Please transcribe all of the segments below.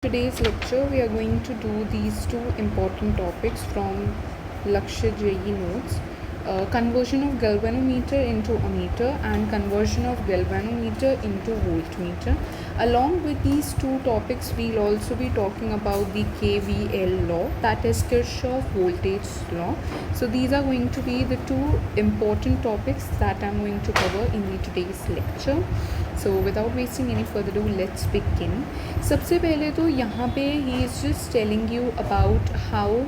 Today's lecture we are going to do these two important topics from Lakshya JEE notes. Conversion of galvanometer into ammeter and conversion of galvanometer into voltmeter. Along with these two topics we'll also be talking about the KVL law, that is Kirchhoff voltage law. So these are going to be the two important topics that I'm going to cover in the today's lecture. So without wasting any further ado, let's begin. सबसे पहले तो यहाँ पे he is just telling you about how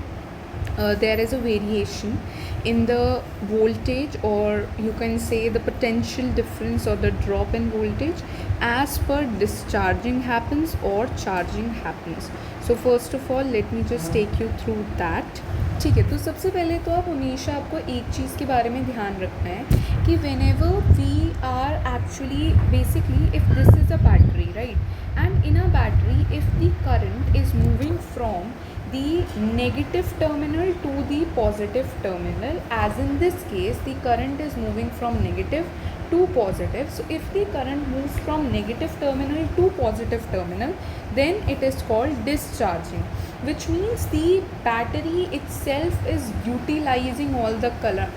there is a variation in the voltage, or you can say the potential difference or the drop in voltage as per discharging happens or charging happens. So first of all let me just take you through that. ठीक है, तो सबसे पहले तो आप हमेशा आपको एक चीज़ के बारे में ध्यान रखना है कि whenever we are actually basically if this is a battery, right, and in a battery if the current is moving from the negative terminal to the positive terminal, as in this case the current is moving from negative to positive. So if the current moves from negative terminal to positive terminal, then it is called discharging, which means the battery itself is utilizing all the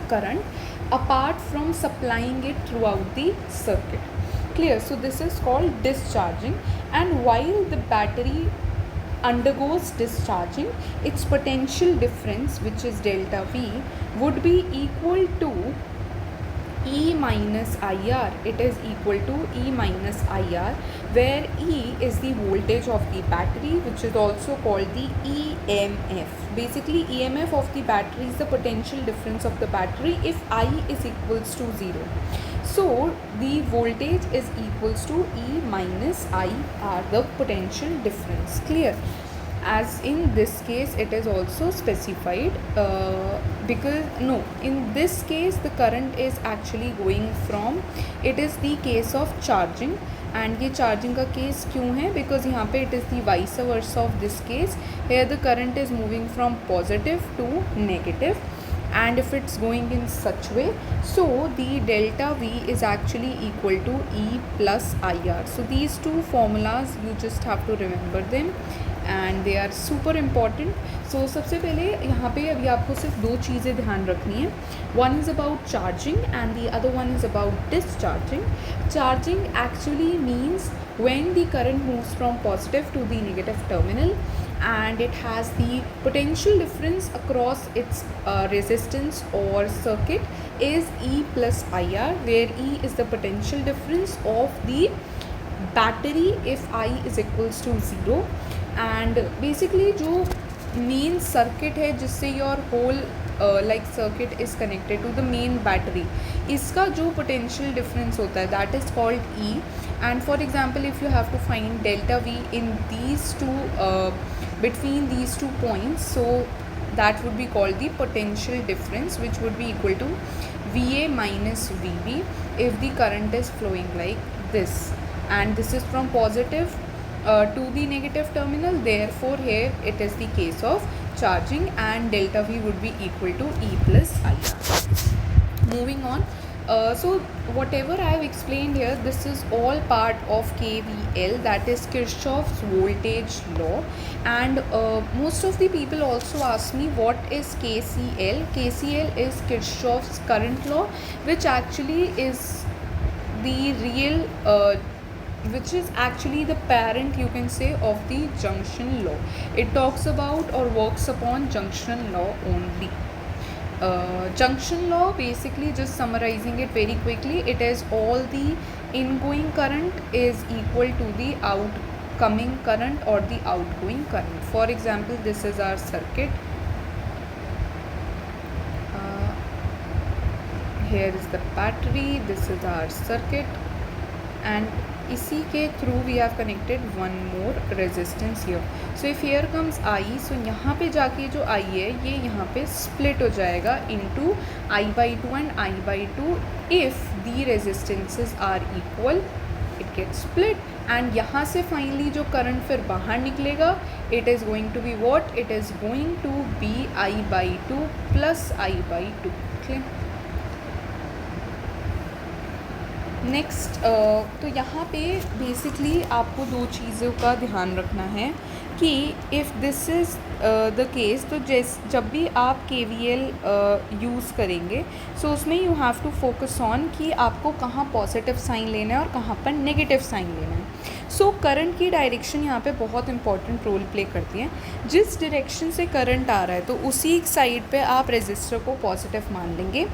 current apart from supplying it throughout the circuit. Clear? So this is called discharging, and while the battery undergoes discharging, its potential difference, which is delta V, would be equal to E minus IR. It is equal to E minus IR, where E is the voltage of the battery, which is also called the EMF. Basically EMF of the battery is the potential difference of the battery if I is equals to 0. So the voltage is equals to E minus IR, the potential difference. Clear? As in this case it is also specified because no, in this case the current is actually going from, it is the case of charging, and ये charging का case क्यों है, because यहाँ पे it is the vice versa of this case. Here the current is moving from positive to negative, and if it's going in such way, so the delta V is actually equal to E plus IR. So these two formulas you just have to remember them and they are super important. So सबसे पहले यहाँ पे अभी आपको सिर्फ दो चीज़ें ध्यान रखनी है. One is about charging and the other one is about discharging. Charging actually means when the current moves from positive to the negative terminal, and it has the potential difference across its resistance or circuit is E plus IR, where E is the potential difference of the battery if I is equals to 0. And basically जो main circuit है जिससे your whole like circuit is connected to the main battery, इसका जो potential difference होता है that is called E. And for example if you have to find delta V in these two between these 2 points, so that would be called the potential difference, which would be equal to VA minus VB if the current is flowing like this, and this is from positive to the negative terminal. Therefore here it is the case of charging, and delta V would be equal to E plus IR. Moving on. So whatever I have explained here, this is all part of KVL, that is Kirchhoff's voltage law. And most of the people also ask me what is KCL. KCL is Kirchhoff's current law, which actually is the real which is actually the parent, you can say, of the junction law. It talks about or works upon junction law only. Junction law, basically just summarizing it very quickly, it is all the ingoing current is equal to the outgoing current or the outgoing current. For example, this is our circuit. Here is the battery, this is our circuit, and इसी के through we have connected one more resistance here. So if here comes I, so यहाँ पे जाके जो आई है ये यहाँ पे स्प्लिट हो जाएगा into I/2 and I/2. If the resistances are equal it get split, and यहाँ से फाइनली जो करंट फिर बाहर निकलेगा it is going to be what, it is going to be I/2 plus I/2. Clear? Next तो यहाँ पे basically आपको दो चीज़ों का ध्यान रखना है कि if this is the case, तो जब भी आप KVL यूज़ करेंगे, सो उसमें you have to focus on कि आपको कहाँ पॉजिटिव साइन लेना है और कहाँ पर नेगेटिव साइन लेना है। सो करंट की डायरेक्शन यहाँ पे बहुत इंपॉर्टेंट रोल प्ले करती है। जिस डायरेक्शन से करंट आ रहा है तो उसी साइड पे आप रेजिस्टर को पॉजिटिव मान लेंगे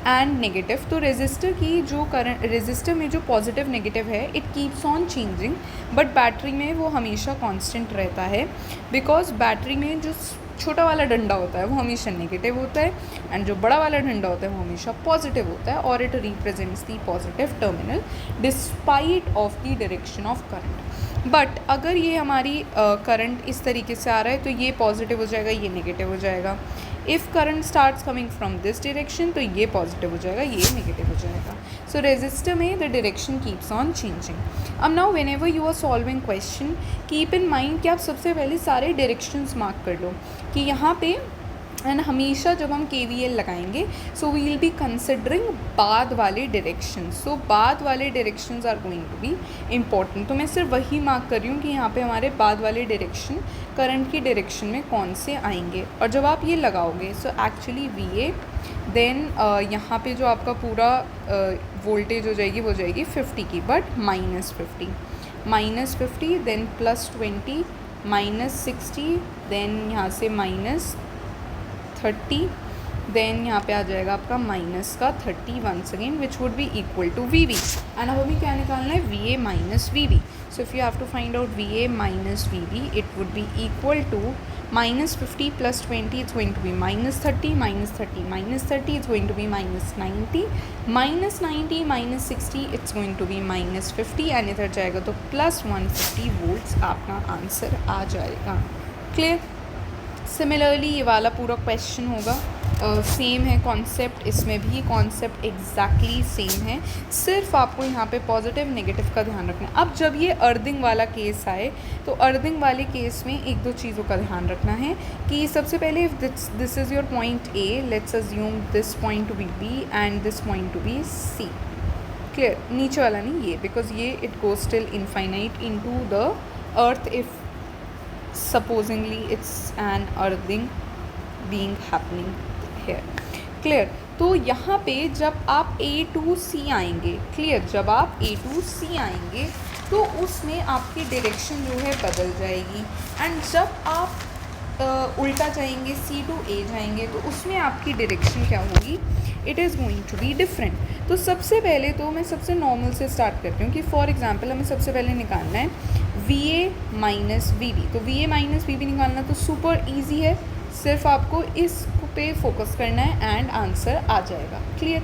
एंड नेगेटिव। तो रेजिस्टर की जो करंट, रेजिस्टर में जो पॉजिटिव नेगेटिव है, it keeps on changing, but battery में वो हमेशा कांस्टेंट रहता है, बिकॉज बैटरी में जो छोटा वाला डंडा होता है वो हमेशा नेगेटिव होता है एंड जो बड़ा वाला डंडा होता है वो हमेशा पॉजिटिव होता है, और it represents the positive terminal despite of the direction of current. But अगर ये हमारी करंट इस तरीके से आ रहा है तो ये पॉजिटिव हो जाएगा, ये नेगेटिव हो जाएगा। If current starts coming from this direction तो ये पॉजिटिव हो जाएगा, ये नेगेटिव हो जाएगा। सो रेजिस्टर में the direction keeps on changing. अब now whenever you are solving question, keep in mind कि आप सबसे पहले सारे डायरेक्शंस मार्क कर लो कि यहाँ पे, एंड हमेशा जब हम KVL लगाएंगे so we will be considering बाद वाले डायरेक्शन। सो बाद वाले directions are going to be important. तो मैं सिर्फ वही मार्क कर रही हूँ कि यहाँ पे हमारे बाद वाले डायरेक्शन करंट की डायरेक्शन में कौन से आएंगे। और जब आप ये लगाओगे सो एक्चुअली VA, देन यहाँ पे जो आपका पूरा वोल्टेज हो जाएगी वो जाएगी 50 की, बट -50, देन +20, -60, देन यहाँ से -30, देन यहाँ पे आ जाएगा आपका -30 once again, which would be equal to VB। And अब हमें क्या निकालना है, VA minus VB। So if you have to find out VA minus VB, it would be equal to -50 + 20 is going to be -30, -30 -30 is going to be -90, -90 -60 it's going to be -50, and इधर जाएगा तो +150 volts आपका answer आ जाएगा। Clear? Similarly ये वाला पूरा question होगा, same है कॉन्सेप्ट, इसमें भी कॉन्सेप्ट एग्जैक्टली सेम है, सिर्फ आपको यहाँ पे पॉजिटिव नेगेटिव का ध्यान रखना है। अब जब ये अर्थिंग वाला केस आए तो अर्थिंग वाले केस में एक दो चीज़ों का ध्यान रखना है कि सबसे पहले if this is your point A, let's assume this point to be B and this point to be C। Clear? नीचे वाला नहीं, ये, बिकॉज ये it goes till infinite into the earth if supposingly it's an earthing being happening here। Clear? तो यहाँ पे जब आप A to C आएंगे, क्लियर, जब आप A to C आएंगे तो उसमें आपकी डायरेक्शन जो है बदल जाएगी, एंड जब आप उल्टा जाएंगे C to A जाएंगे तो उसमें आपकी डायरेक्शन क्या होगी, it is going to be different. तो सबसे पहले तो मैं सबसे नॉर्मल से स्टार्ट करती हूँ कि फॉर एग्जांपल हमें सबसे पहले निकालना है VA माइनस VB। तो VA माइनस VB निकालना तो सुपर इजी है, सिर्फ आपको इस पे फोकस करना है एंड आंसर आ जाएगा। क्लियर?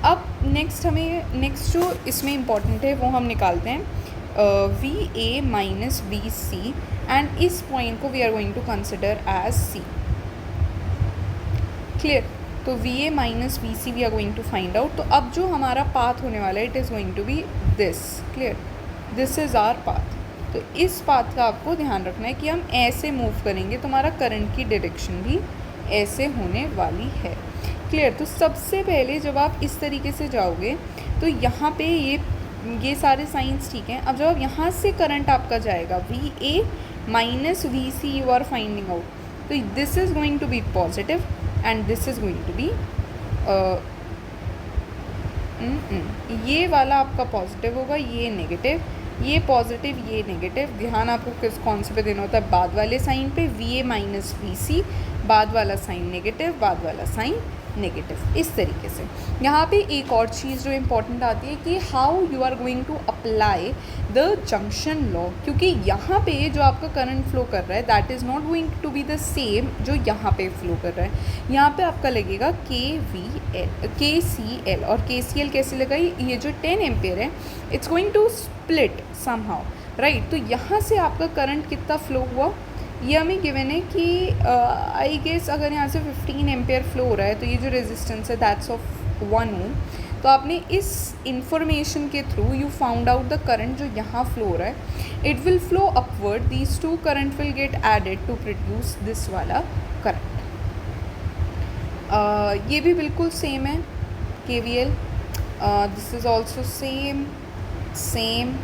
अब नेक्स्ट जो इसमें इम्पॉर्टेंट है वो हम निकालते हैं VA माइनस VC, एंड इस पॉइंट को we are going to consider as C। Clear? तो VA minus VC we are going to find out. तो अब जो हमारा पाथ होने वाला है, it is going to be this. Clear? This is our path. तो इस पाथ का आपको ध्यान रखना है कि हम ऐसे मूव करेंगे तो हमारा करंट की डायरेक्शन भी ऐसे होने वाली है। क्लियर? तो सबसे पहले जब आप इस तरीके से जाओगे तो यहाँ पे ये सारे साइंस ठीक हैं। अब जब आप यहाँ से करंट आपका जाएगा VA minus VC you are finding out, तो this is going to be positive and this is going to be ये वाला आपका पॉजिटिव होगा, ये नेगेटिव, ये पॉजिटिव, ये नेगेटिव। ध्यान आपको कौन से पे देना होता है, बाद वाले साइन पे। VA माइनस VC, बाद वाला साइन नेगेटिव, बाद वाला साइन नेगेटिव, इस तरीके से। यहाँ पे एक और चीज़ जो इम्पॉर्टेंट आती है कि how you are going to apply the junction law, क्योंकि यहाँ पे जो आपका करंट फ्लो कर रहा है that is not going to be the same जो यहाँ पे फ्लो कर रहा है। यहाँ पे आपका लगेगा KCL, और KCL कैसे लगाई, ये जो 10 एम्पेयर है it's going to split somehow, right. तो यहाँ से आपका करंट कितना फ्लो हुआ, ये हमें गिवन है कि आई गेस अगर यहाँ से 15 एम्पेयर फ्लो हो रहा है तो ये जो रेजिस्टेंस है दैट्स ऑफ 1 ओम। तो आपने इस इंफॉर्मेशन के through you found out the current जो यहाँ फ्लो हो रहा है, it will flow upward, these two current will get added to produce this वाला करंट। ये भी बिल्कुल सेम है KVL, this is also same.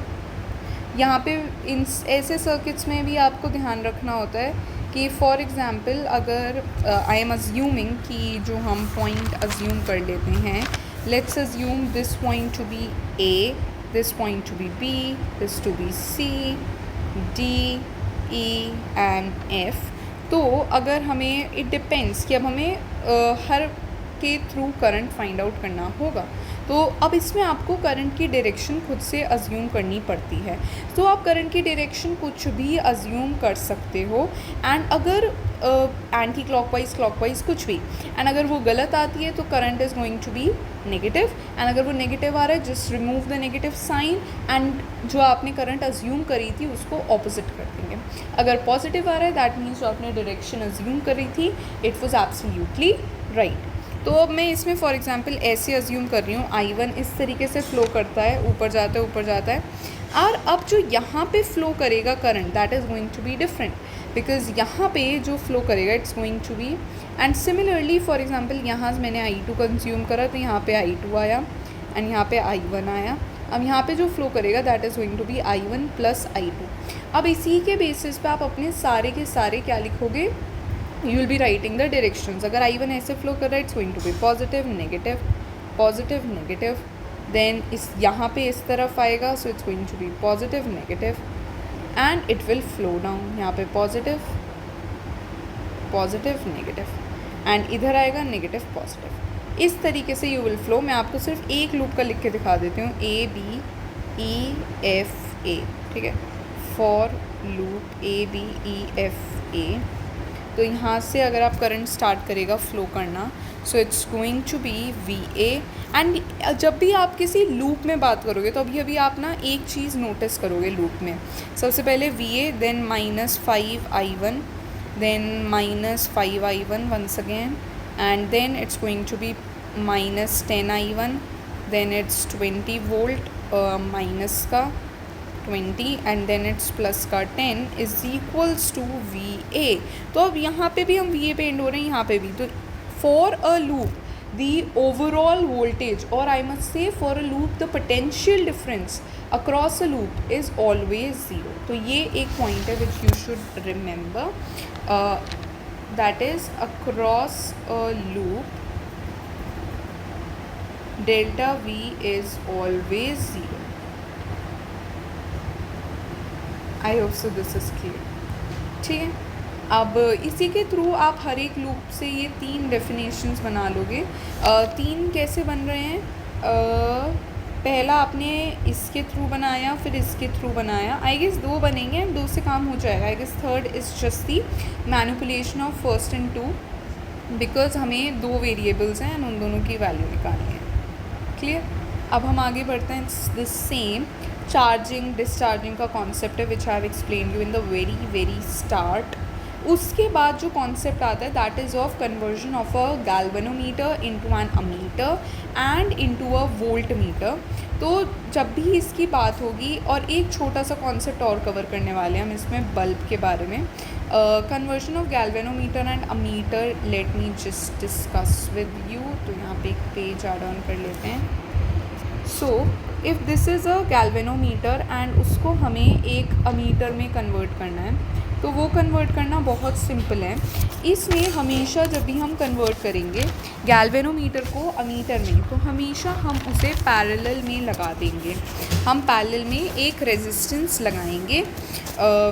यहाँ पे इन ऐसे सर्किट्स में भी आपको ध्यान रखना होता है कि फॉर एग्ज़ाम्पल अगर आई एम अज्यूमिंग कि जो हम पॉइंट अज्यूम कर लेते हैं, let's assume this point to be A, this point to be B, this to be C, D, E and F. तो अगर हमें इट डिपेंड्स कि अब हमें हर के थ्रू करंट फाइंड आउट करना होगा, तो अब इसमें आपको करंट की डायरेक्शन खुद से अज्यूम करनी पड़ती है। तो आप करंट की डायरेक्शन कुछ भी अज्यूम कर सकते हो, एंड अगर एंटी क्लॉकवाइज क्लॉकवाइज कुछ भी, एंड अगर वो गलत आती है तो current is going to be negative, and अगर वो नेगेटिव आ रहा है just remove the negative sign and जो आपने करंट अज्यूम करी थी उसको ऑपोजिट कर देंगे। अगर पॉजिटिव आ रहा है दैट मीन्स जो आपने डायरेक्शन अज्यूम करी थी इट वॉज एब्सोल्युटली राइट। तो अब मैं इसमें फॉर एग्जांपल ऐसे अज्यूम कर रही हूँ I1 इस तरीके से फ़्लो करता है, ऊपर जाता है ऊपर जाता है, और अब जो यहाँ पे फ़्लो करेगा current that is going to be different, because यहाँ पे जो फ़्लो करेगा it's going to be, and similarly for example यहाँ से मैंने I2 कंज्यूम करा तो यहाँ पे I2 आया एंड यहाँ पे I1 आया। अब यहाँ पे जो फ़्लो करेगा that is going to be I1 plus I2। अब इसी के बेसिस पे आप अपने सारे के सारे क्या लिखोगे, you will be writing the directions। अगर I1 ऐसे फ्लो कर रहा है it's going to be positive negative, then इस यहाँ पे इस तरफ आएगा so it's going to be positive negative and it will flow down, यहाँ पे पॉजिटिव नेगेटिव एंड इधर आएगा नेगेटिव पॉजिटिव। इस तरीके से यू विल फ्लो। मैं आपको सिर्फ एक लूप का लिख के दिखा देती हूँ, A B E F A, ठीक है, for loop A B E F A। तो यहाँ से अगर आप करंट स्टार्ट करेगा फ्लो करना so it's going to be VA। And जब भी आप किसी लूप में बात करोगे तो अभी आप ना एक चीज़ नोटिस करोगे लूप में, सबसे पहले VA then -5I1 then -5I1 once again and then it's going to be -10I1 then it's 20 volt minus का 20 एंड देन इट्स प्लस का 10 इज इक्वल्स टू VA। तो अब यहाँ पे भी हम VA पे एंड हो रहे हैं, यहाँ पे भी। तो for a loop the overall voltage, और I must say for a loop the potential difference across a loop is always zero. तो ये एक पॉइंट है which you should remember, that is across a loop delta V is always zero. I hope so this is clear, ठीक है। अब इसी के through आप हर एक लूप से ये 3 डेफिनेशंस बना लोगे। 3 कैसे बन रहे हैं, पहला आपने इसके थ्रू बनाया फिर इसके थ्रू बनाया, आई गेस 2 बनेंगे एंड 2 से काम हो जाएगा। I guess third is just the manipulation of first and 2, because हमें 2 वेरिएबल्स हैं एंड उन दोनों की वैल्यू निकालनी है। क्लियर। अब हम आगे बढ़ते हैं। It's the same charging discharging का कॉन्सेप्ट है which I have explain you in the very start. उसके बाद जो कॉन्सेप्ट आता है that is of conversion of a galvanometer into an ammeter and into a voltmeter. तो जब भी इसकी बात होगी, और एक छोटा सा कॉन्सेप्ट और कवर करने वाले हैं हम इसमें बल्ब के बारे में, conversion of galvanometer and ammeter, let me just discuss with you. तो यहाँ पे एक पेज ऐड ऑन कर लेते हैं। So if this is a galvanometer and उसको हमें एक अमीटर में कन्वर्ट करना है, तो वो कन्वर्ट करना बहुत सिंपल है। इसमें हमेशा जब भी हम कन्वर्ट करेंगे गैल्वेनोमीटर को अमीटर में, तो हमेशा हम उसे पैरेलल में लगा देंगे। हम पैरेलल में एक रेजिस्टेंस लगाएंगे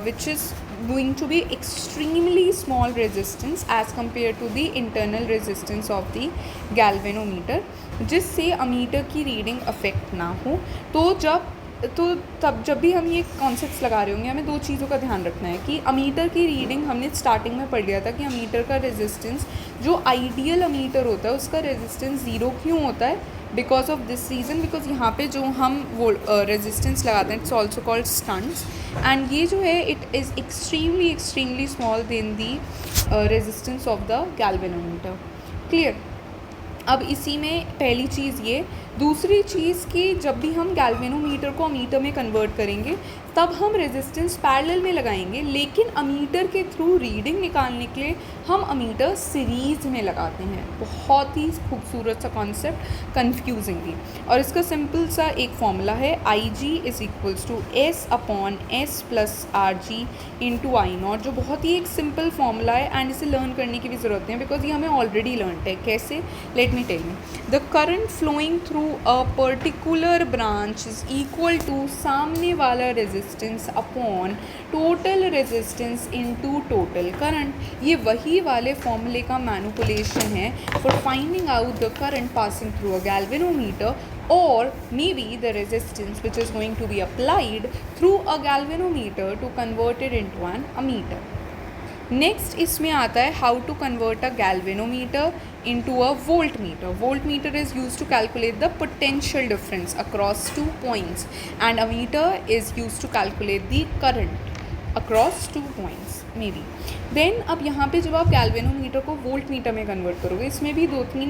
which is going to be extremely small resistance as compared to the internal resistance of the galvanometer, जिससे अमीटर की रीडिंग अफेक्ट ना हो। तब जब भी हम ये कॉन्सेप्ट्स लगा रहे होंगे हमें 2 चीज़ों का ध्यान रखना है कि अमीटर की रीडिंग हमने स्टार्टिंग में पढ़ लिया था कि अमीटर का रेजिस्टेंस, जो आइडियल अमीटर होता है उसका रेजिस्टेंस 0 क्यों होता है, because of this reason, because यहाँ पे जो हम वो रेजिस्टेंस लगाते हैं it's also called shunts, and ये जो है it is extremely small than the resistance of the galvanometer. Clear. अब इसी में पहली चीज़ ये दूसरी चीज़ कि जब भी हम गैल्वेनोमीटर को अमीटर में कन्वर्ट करेंगे तब हम रेजिस्टेंस पैरेलल में लगाएंगे, लेकिन अमीटर के थ्रू रीडिंग निकालने के लिए हम अमीटर सीरीज़ में लगाते हैं। बहुत ही खूबसूरत सा कॉन्सेप्ट, कन्फ्यूजिंग भी। और इसका सिंपल सा एक फॉर्मूला है, I G is equals to S upon S plus R G into I naught, जो बहुत ही एक सिंपल फॉर्मूला है एंड इसे लर्न करने की भी ज़रूरत नहीं है बिकॉज ये हमें ऑलरेडी लर्न है। कैसे? Let me tell you. The current flowing through a particular branch is equal to सामने वाला resistance upon total resistance into total current. ये वही वाले फॉर्मूले का मैनिपुलेशन है for finding out the current passing through a galvanometer or maybe the resistance which is going to be applied through a galvanometer to convert it into an ammeter. Next इसमें आता है how to convert a galvanometer into a voltmeter. Voltmeter is used to calculate the potential difference across 2 points and ammeter is used to calculate the current across 2 points maybe. Then अब यहाँ पे जब आप galvanometer को volt meter में convert करोगे, इसमें भी 2-3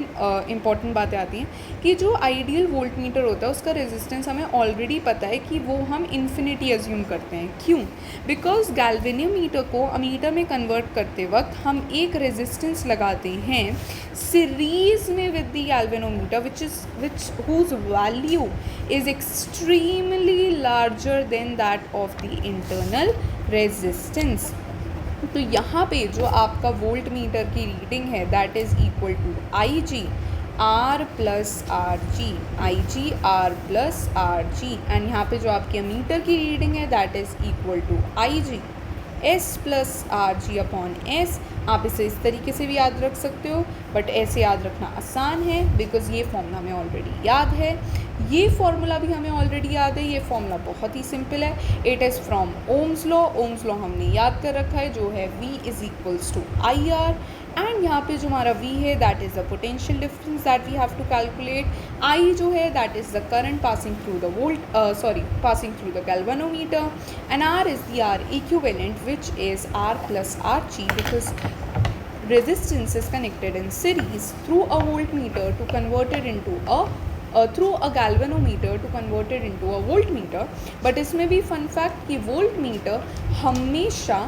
इंपॉर्टेंट बातें आती हैं कि जो आइडियल वोल्ट मीटर होता है उसका रेजिस्टेंस हमें ऑलरेडी पता है कि वो हम इन्फिनिटी अज्यूम करते हैं। क्यों? बिकॉज गैल्वेनोमीटर को अमीटर में कन्वर्ट करते वक्त हम एक रेजिस्टेंस लगाते हैं सीरीज में with the galvanometer which whose value is extremely larger than that of the internal resistance. तो यहाँ पे जो आपका वोल्ट मीटर की रीडिंग है that is equal to I G R plus R G, I G R plus R G, and यहाँ पे जो आपकी अमीटर की रीडिंग है that is equal to I G S plus R G upon S. आप इसे इस तरीके से भी याद रख सकते हो, बट ऐसे याद रखना आसान है बिकॉज ये फॉर्मूला हमें ऑलरेडी याद है, ये फॉर्मूला भी हमें ऑलरेडी याद है। ये फॉर्मूला बहुत ही सिंपल है, it is from Ohm's law. Ohm's law हमने याद कर रखा है जो है V is equals to I R, and यहाँ पे जो हमारा V है that is the potential difference that we have to calculate. I जो है that is the current passing through the passing through the galvanometer, and R is the R equivalent which is R plus R ji because resistance is connected in series through a voltmeter to convert it into through a galvanometer to convert it into a voltmeter. But इसमें भी fun fact कि voltmeter हमेशा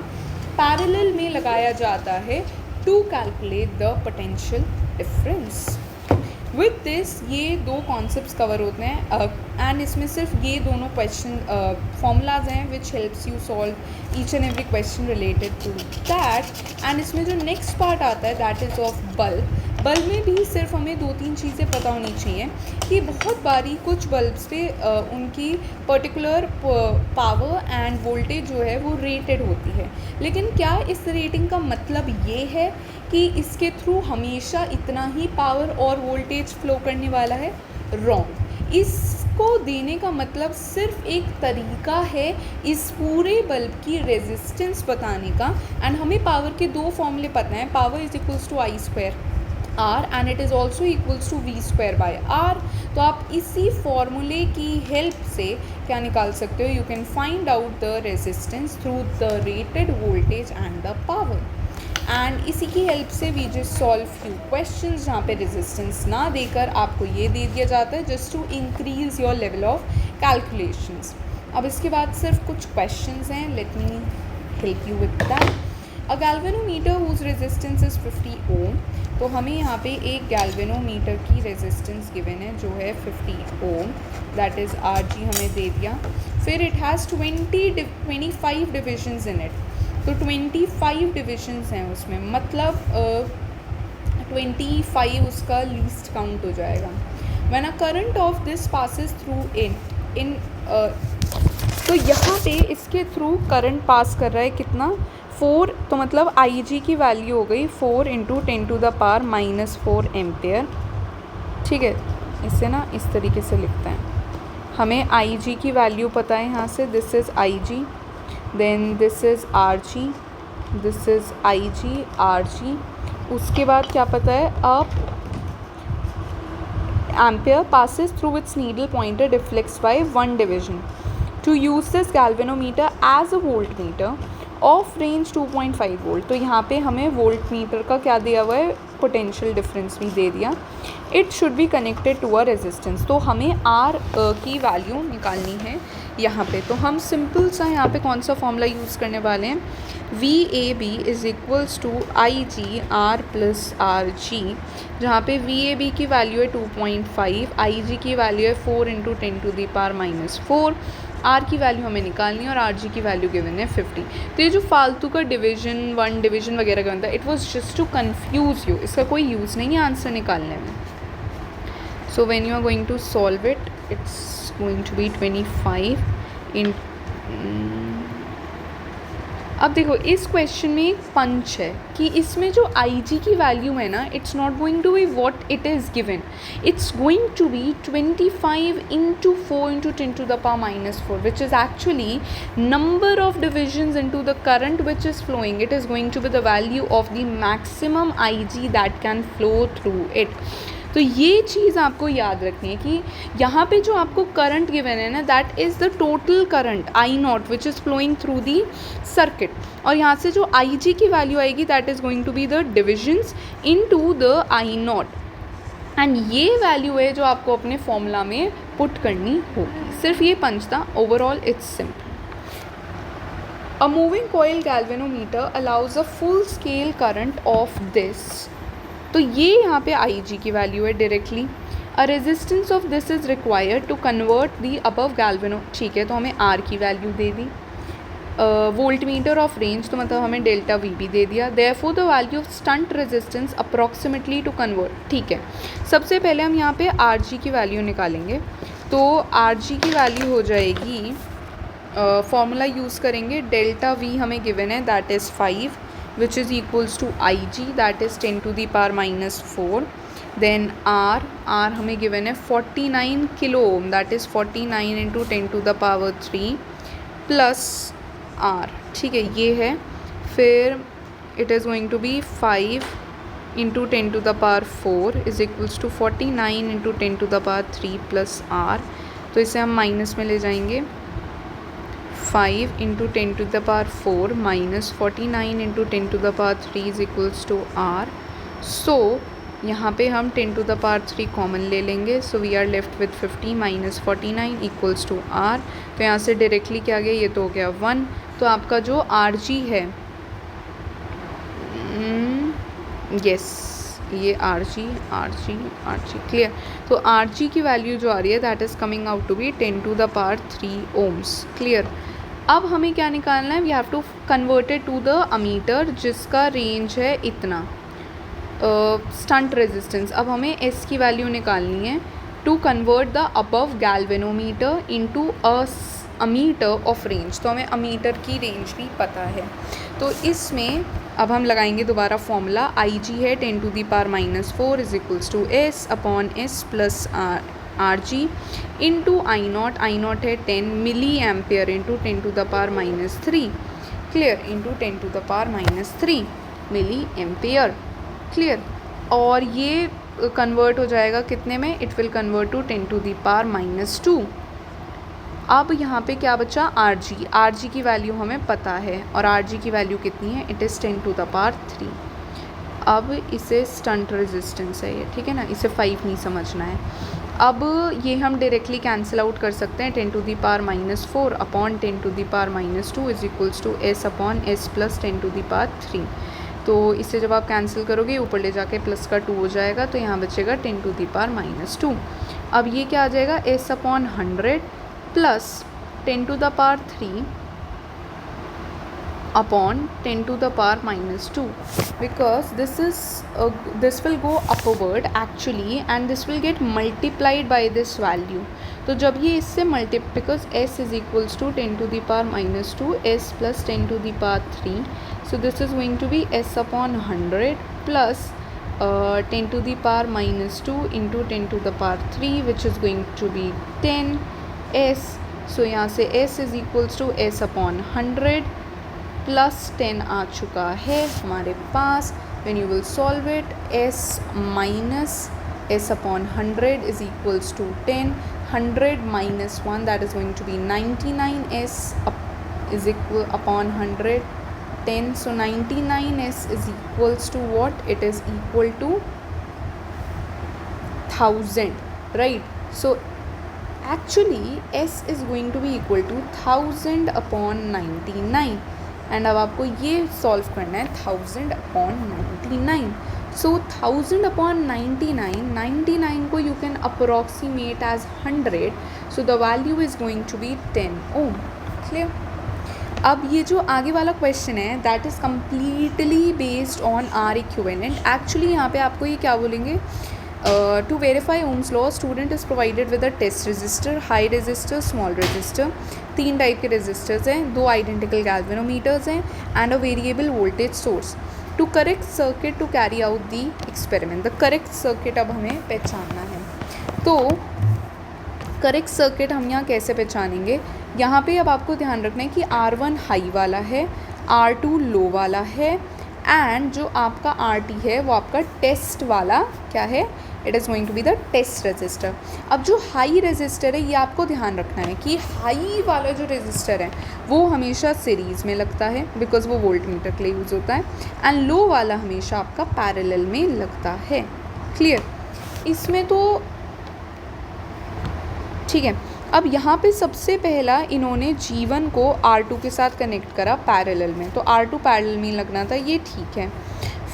parallel में लगाया जाता है to calculate the potential difference. With this ये 2 concepts cover होते हैं एंड इसमें सिर्फ ये दोनों क्वेश्चन फॉर्मूलाज हैं which helps you solve each and every question related to that. And इसमें जो नेक्स्ट पार्ट आता है that is of bulb. Bulb में भी सिर्फ हमें 2-3 चीज़ें पता होनी चाहिए कि बहुत बारी कुछ बल्ब्स पे उनकी पर्टिकुलर पावर एंड वोल्टेज जो है वो रेटेड होती है, लेकिन क्या इस रेटिंग का मतलब ये है कि इसके थ्रू हमेशा इतना ही पावर और वोल्टेज फ्लो करने वाला है? रॉन्ग। इसको देने का मतलब सिर्फ एक तरीका है इस पूरे बल्ब की रेजिस्टेंस बताने का, एंड हमें पावर के 2 फॉर्मूले पता हैं, power is equals to I square R and it is also equals to V square by R. तो आप इसी फॉर्मूले की हेल्प से क्या निकाल सकते हो? You can find out the resistance through the rated voltage and the power, and इसी की हेल्प से we just solve few questions जहाँ पे रेजिस्टेंस ना देकर आपको ये दे दिया जाता है just to increase your level of calculations. अब इसके बाद सिर्फ कुछ क्वेश्चंस हैं, let me help you with that. A galvanometer whose resistance is 50 ohm, तो हमें यहाँ पे एक गैल्वेनोमीटर की रेजिस्टेंस गिवन है जो है 50 ओम, दैट इज़ आर जी हमें दे दिया। फिर it has 25 divisions in it, तो 25 डिविजन्स हैं उसमें, मतलब 25 उसका लीस्ट काउंट हो जाएगा। When a current of this passes through इन तो यहाँ पे इसके थ्रू करंट पास कर रहा है कितना? 4, तो मतलब आई जी की वैल्यू हो गई 4 × 10⁻⁻⁴ एम्पेयर। ठीक है, इसे ना इस तरीके से लिखते हैं। हमें आई जी की वैल्यू पता है यहाँ से, this is I G, then this is R G, this is I G R G. उसके बाद क्या पता है? अब ampere passes through its needle pointer deflects by 1 division. To use this galvanometer as a voltmeter of range 2.5 volt, तो यहाँ पे हमें वोल्ट मीटर का क्या दिया हुआ है? पोटेंशियल डिफरेंस भी दे दिया. It should be connected to a resistance. तो हमें आर की वैल्यू निकालनी है यहाँ पे. तो हम सिंपल सा यहाँ पे कौन सा फॉर्मूला यूज़ करने वाले हैं, V A B is equals to I G R plus R G, जहाँ पे वी ए बी की वैल्यू है 2.5, आई जी की वैल्यू है 4 इंटू 10⁻⁴, आर की वैल्यू हमें निकालनी है और आर जी की वैल्यू गिवन है 50. तो ये जो फालतू का डिवीजन वन डिवीजन वगैरह का बनता है, it was just to confuse you. इसका कोई यूज़ नहीं है आंसर निकालने में. So when you are going to solve it, it's going to be 25 in. अब देखो इस क्वेश्चन में एक पंच है कि इसमें जो आई जी की वैल्यू है ना, it's not going to be what it is given, it's going to be 25 into 4 into 10⁻⁴, which is actually number of divisions into the current which is flowing. It is going to be the value of the maximum I G that can flow through it. तो ये चीज़ आपको याद रखनी है कि यहाँ पे जो आपको करंट गिवन है ना, that is the total current I naught which is flowing through the circuit. और यहाँ से जो आई जी की वैल्यू आएगी, that is going to be the divisions into the I naught. And ये वैल्यू है जो आपको अपने फॉर्मूला में पुट करनी होगी. सिर्फ ये पंच था. Overall it's simple. A moving coil galvanometer allows a full scale current of this. तो ये यहाँ पे आई जी की वैल्यू है directly. A resistance of this is required to convert the above galvano. ठीक है, तो हमें आर की वैल्यू दे दी. वोल्ट मीटर ऑफ रेंज, तो मतलब हमें डेल्टा वी भी दे दिया. Therefore the value of shunt resistance approximately to convert. ठीक है, सबसे पहले हम यहाँ पे आर जी की वैल्यू निकालेंगे. तो आर जी की वैल्यू हो जाएगी, फॉर्मूला यूज़ करेंगे. डेल्टा वी हमें गिवन है, that is 5, which is equals to Ig, that is 10⁻⁴. then R हमें given है 49 kilo ohm, that is 49 into 10⁻³ plus R. ठीक है, ये है. फिर it is going to be 5 into 10⁻⁴ is equals to 49 into 10⁻³ plus R. तो इसे हम माइनस में ले जाएंगे. 5 into 10⁻⁴ minus 49 into 10⁻³ is equals to R. So यहाँ पे हम 10⁻³ कॉमन ले लेंगे. So we are left with 50 minus 49 equals to R. तो यहाँ से डायरेक्टली क्या गया, ये तो हो गया 1. तो आपका जो RG है, यस ये RG क्लियर. तो RG की वैल्यू जो आ रही है, that is coming out to be 10⁻³ ohms. Clear. अब हमें क्या निकालना है, we have to convert it to the ammeter जिसका रेंज है इतना. स्टंट रेजिस्टेंस, अब हमें S की वैल्यू निकालनी है to convert the above galvanometer into a ammeter of range. तो हमें अमीटर की रेंज भी पता है. तो इसमें अब हम लगाएंगे दोबारा फॉर्मूला. आई जी है 10⁻⁴ is equals to S upon S plus R G into I naught है 10 milli ampere into 10⁻⁻3. Clear, into 10⁻⁻3 milli ampere. Clear. और ये कन्वर्ट हो जाएगा कितने में, इट विल कन्वर्ट टू 10⁻⁻2. अब यहाँ पे क्या बचा, आर जी की वैल्यू हमें पता है और आर जी की वैल्यू कितनी है, इट इज़ 10⁻3. अब इसे स्टंट रेजिस्टेंस है ये, ठीक है ना, इसे 5 नहीं समझना है. अब ये हम डायरेक्टली कैंसिल आउट कर सकते हैं. 10⁻⁴ upon 10⁻⁻2 is equals to S upon S plus 10⁻3. तो इसे जब आप कैंसिल करोगे ऊपर ले जाके प्लस का 2 हो जाएगा, तो यहाँ बचेगा 10⁻⁻2. अब ये क्या आ जाएगा, S upon 100 plus 10⁻3 upon 10⁻⁻2, because this will go upward actually and this will get multiplied by this value. तो जब ये इससे because S is equals to 10⁻⁻2 S plus 10⁻3, so this is going to be S upon 100 plus 10⁻⁻2 into 10⁻3, which is going to be 10 S. So यहाँ से S is equals to S upon 100 plus 10 आ चुका है हमारे पास. When you will solve it, S minus S upon 100 is equals to 10. 100 minus 1, that is going to be 99 S is equal upon 100. 10. So 99s is equals to what? It is equal to 1000, right? So actually s is going to be equal to 1000 upon 99, and अब आपको ये solve करना है 1000 upon 99. सो 1000 upon 99 को you can approximate as 100. So the value is going to be 10 ohm. Clear? अब ये जो आगे वाला क्वेश्चन है that is completely based on R equivalent. Actually यहाँ पे आपको ये क्या बोलेंगे, to verify Ohm's law, student is provided with a test resistor, high resistor, small resistor. 3 type के resistors हैं, 2 identical galvanometers हैं and a variable voltage source. To correct circuit to carry out the experiment. The correct circuit अब हमें पहचानना है. तो correct circuit हम यहाँ कैसे पहचानेंगे? यहाँ पे अब आपको ध्यान रखना है कि R1 हाई वाला है, R2 लो वाला है एंड जो आपका RT है वो आपका टेस्ट वाला क्या है? It is going to be the test resistor. अब जो हाई रेजिस्टर है ये आपको ध्यान रखना है कि हाई वाला जो रेजिस्टर है वो हमेशा सीरीज़ में लगता है बिकॉज वो वोल्ट मीटर के लिए यूज़ होता है, एंड लो वाला हमेशा आपका पैरेलल में लगता है. क्लियर? इसमें तो ठीक है. अब यहाँ पे सबसे पहला इन्होंने G1 को R2 के साथ कनेक्ट करा पैरेलल में, तो R2 पैरेलल में लगना था, ये ठीक है.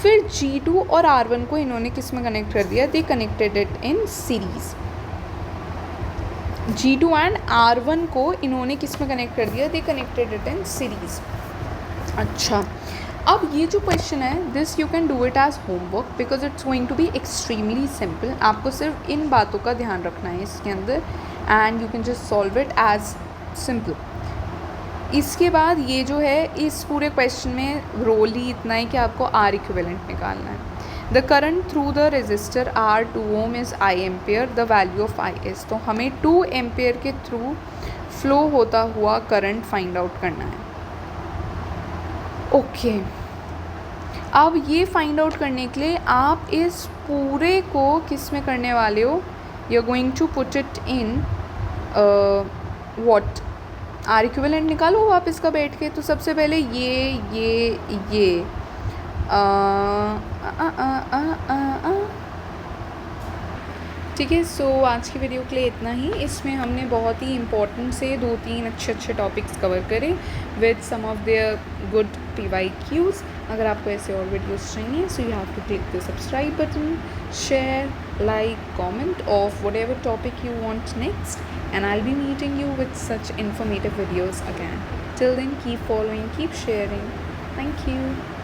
फिर G2 और R1 को इन्होंने किस में कनेक्ट कर दिया? They connected it in series. G2 and R1 को इन्होंने किस में कनेक्ट कर दिया? They connected it in series. अच्छा, अब ये जो क्वेश्चन है this you can do it as homework because it's going to be extremely simple. आपको सिर्फ इन बातों का ध्यान रखना है इसके अंदर and you can just solve it as simple. इसके बाद ये जो है इस पूरे क्वेश्चन में रोल ही इतना है कि आपको आर इक्विवेलेंट निकालना है. The current through the resistor R 2 ohm is I ampere, the value of I is. तो हमें 2 एम्पेयर के थ्रू फ्लो होता हुआ करंट फाइंड आउट करना है. ओके, अब ये फाइंड आउट करने के लिए आप इस पूरे को किस में करने वाले हो? You are going to put it in what? R equivalent निकालो आप इसका बैठ के. तो सबसे पहले ये ठीक है. सो आज की वीडियो के लिए इतना ही. इसमें हमने बहुत ही इंपॉर्टेंट से 2-3 अच्छे टॉपिक्स कवर करे with some of their good PYQs. अगर आपको ऐसे और वीडियोस चाहिए so you have to click the subscribe button, share, like, comment of whatever topic you want next, and I'll be meeting you with such informative videos again. Till then, keep following, keep sharing. Thank you.